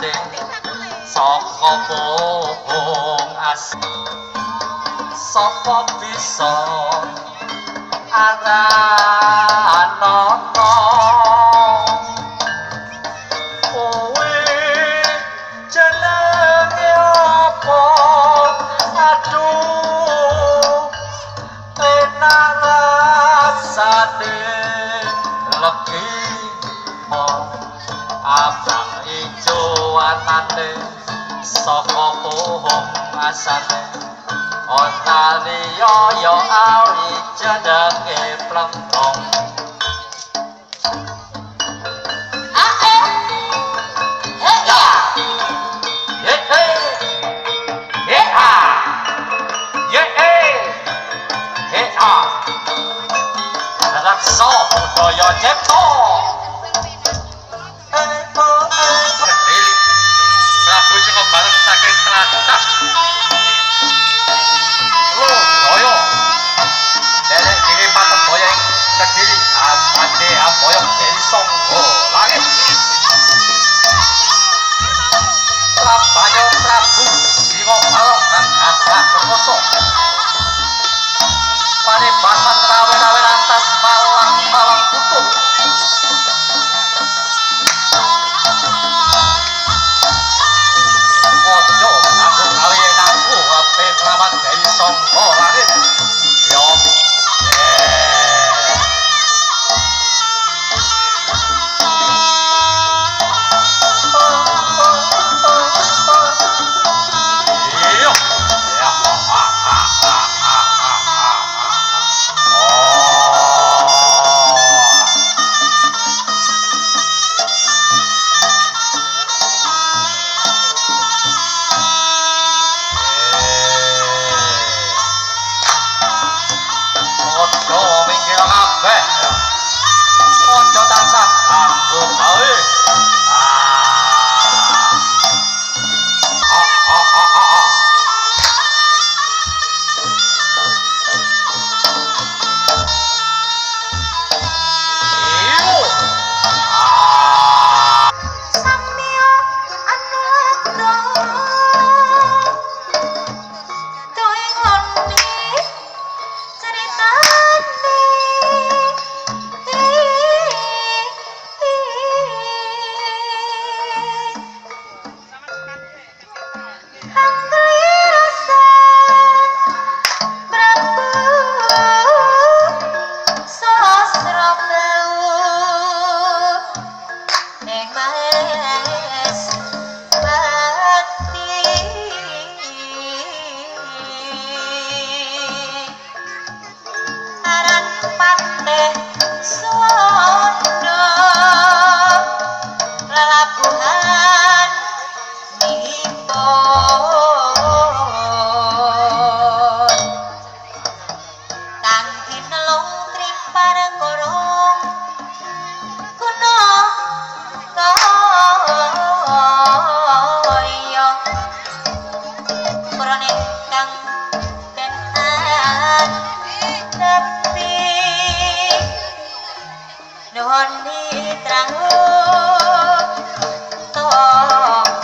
asate saka pohong as sapa bisa aranono kowe jenenge apa aduh enak rasane legi abang ijo anane saka pohong asane ana liya ya awi jenenge plengkong raksa budaya cipta kediri Prabu sing bareng saking tlatah Loyo derek diri Patebaya ing Kediri abade aboyong Dewi Sangga Langit Prabanyo Prabu Siwa Balong lan Abrah Perkoso Paribasan rawe-rawe lantas malang putuh ojo aku gawe enakku ape kelawan Dewi Sangga Langit yo ojo tansah anggo gawe nuhun terang